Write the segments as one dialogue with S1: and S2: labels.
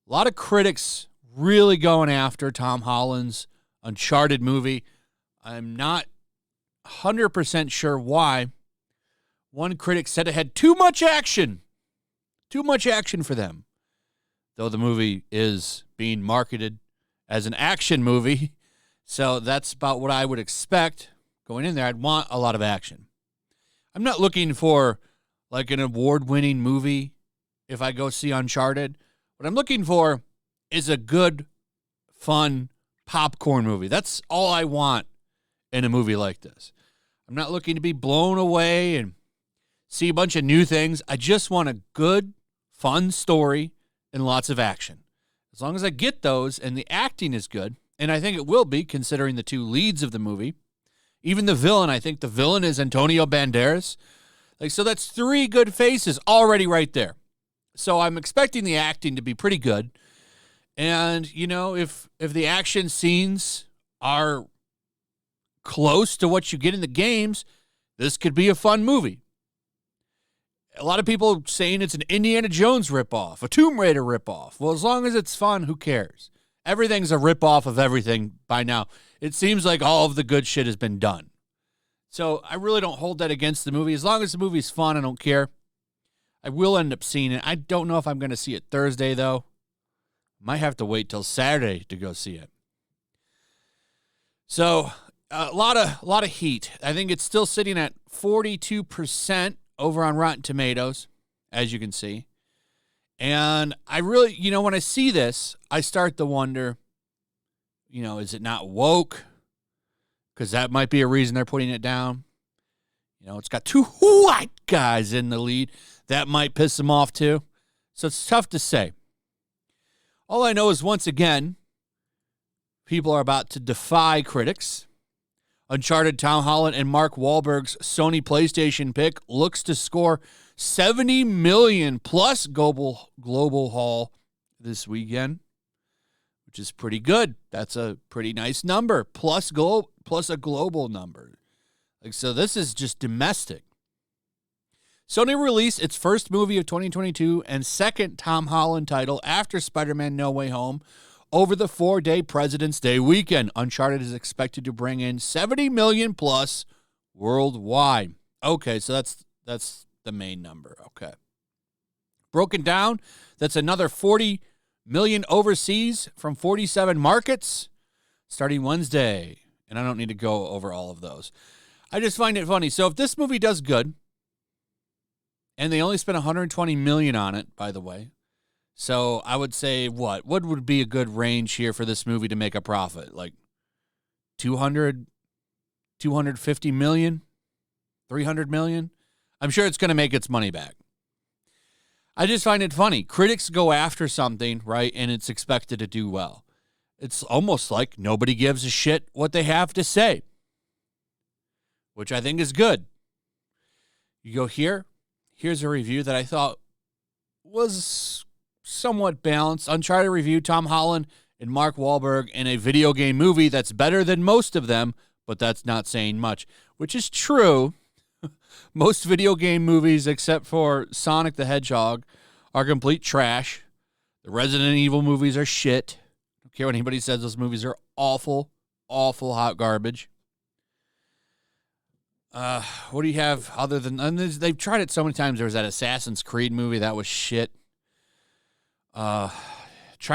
S1: A lot of critics really going after Tom Holland's Uncharted movie. I'm not 100% sure why. One critic said it had too much action. Too much action for them. Though the movie is being marketed as an action movie. So that's about what I would expect going in there. I'd want a lot of action. I'm not looking for like an award-winning movie if I go see Uncharted. What I'm looking for is a good, fun popcorn movie. That's all I want in a movie like this. I'm not looking to be blown away and see a bunch of new things. I just want a good, fun story and lots of action. As long as I get those and the acting is good, and I think it will be considering the two leads of the movie. Even the villain, I think the villain is Antonio Banderas. So that's three good faces already right there. So I'm expecting the acting to be pretty good. And, if the action scenes are close to what you get in the games, this could be a fun movie. A lot of people saying it's an Indiana Jones ripoff, a Tomb Raider ripoff. Well, as long as it's fun, who cares? Everything's a ripoff of everything by now. It seems like all of the good shit has been done. So I really don't hold that against the movie. As long as the movie's fun, I don't care. I will end up seeing it. I don't know if I'm going to see it Thursday, though. Might have to wait till Saturday to go see it. So a lot of heat. I think it's still sitting at 42% over on Rotten Tomatoes, as you can see. And I really, when I see this, I start to wonder, is it not woke? Because that might be a reason they're putting it down. It's got two white guys in the lead. That might piss them off too. So it's tough to say. All I know is, once again, people are about to defy critics. Uncharted, Tom Holland, and Mark Wahlberg's Sony PlayStation pick looks to score 70 million plus global haul this weekend, which is pretty good. That's a pretty nice number, plus a global number. So this is just domestic. Sony released its first movie of 2022 and second Tom Holland title after Spider-Man No Way Home over the 4-day President's Day weekend. Uncharted is expected to bring in 70 million plus worldwide. Okay, so that's the main number. Okay. Broken down, that's another 40 million overseas from 47 markets starting Wednesday. And I don't need to go over all of those. I just find it funny. So if this movie does good, and they only spent 120 million on it, by the way. So I would say what would be a good range here for this movie to make a profit? Like 200, 250 million, 300 million? I'm sure it's going to make its money back. I just find it funny. Critics go after something, right, and it's expected to do well. It's almost like nobody gives a shit what they have to say, which I think is good. You go here. Here's a review that I thought was somewhat balanced. Uncharted review, Tom Holland and Mark Wahlberg in a video game movie that's better than most of them, but that's not saying much, which is true. Most video game movies, except for Sonic the Hedgehog, are complete trash. The Resident Evil movies are shit. I don't care what anybody says. Those movies are awful, awful hot garbage. What do you have other than... And they've tried it so many times. There was that Assassin's Creed movie. That was shit. Trying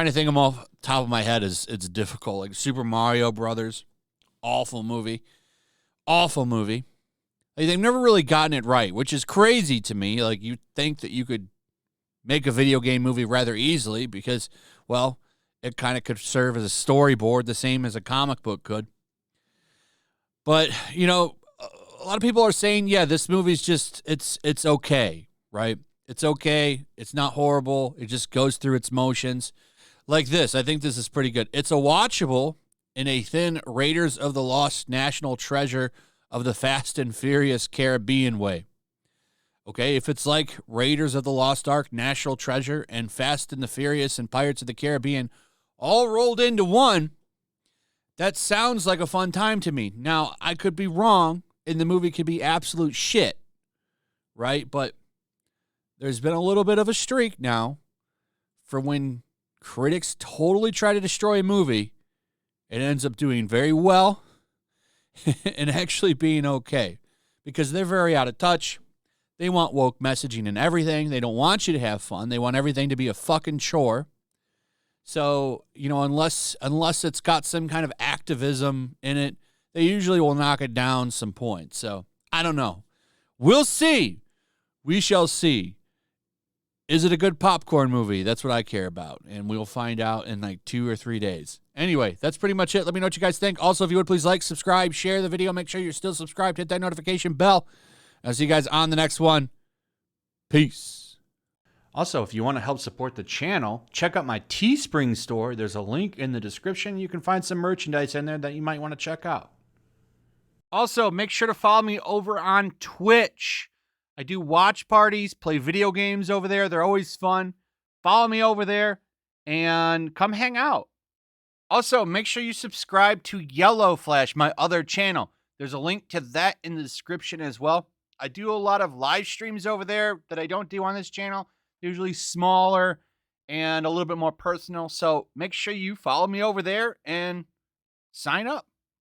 S1: to think of them off the top of my head it's difficult. Like Super Mario Brothers. Awful movie. Awful movie. Like, they've never really gotten it right, which is crazy to me. Like, you'd think that you could make a video game movie rather easily because, well, it kind of could serve as a storyboard the same as a comic book could. But, a lot of people are saying, yeah, this movie's just, it's okay, right? It's okay. It's not horrible. It just goes through its motions. Like this, I think this is pretty good. It's a watchable in a thin Raiders of the Lost National Treasure of the Fast and Furious Caribbean way. Okay, if it's like Raiders of the Lost Ark, National Treasure, and Fast and the Furious and Pirates of the Caribbean all rolled into one, that sounds like a fun time to me. Now, I could be wrong. and the movie could be absolute shit, right? But there's been a little bit of a streak now for when critics totally try to destroy a movie, it ends up doing very well and actually being okay because they're very out of touch. They want woke messaging and everything. They don't want you to have fun. They want everything to be a fucking chore. So, unless it's got some kind of activism in it, they usually will knock it down some points. So, I don't know. We'll see. We shall see. Is it a good popcorn movie? That's what I care about. And we'll find out in like 2 or 3 days. Anyway, that's pretty much it. Let me know what you guys think. Also, if you would please like, subscribe, share the video. Make sure you're still subscribed. Hit that notification bell. I'll see you guys on the next one. Peace. Also, if you want to help support the channel, check out my Teespring store. There's a link in the description. You can find some merchandise in there that you might want to check out. Also, make sure to follow me over on Twitch. I do watch parties, play video games over there. They're always fun. Follow me over there and come hang out. Also, make sure you subscribe to YellowFlash, my other channel. There's a link to that in the description as well. I do a lot of live streams over there that I don't do on this channel. Usually smaller and a little bit more personal. So make sure you follow me over there and sign up.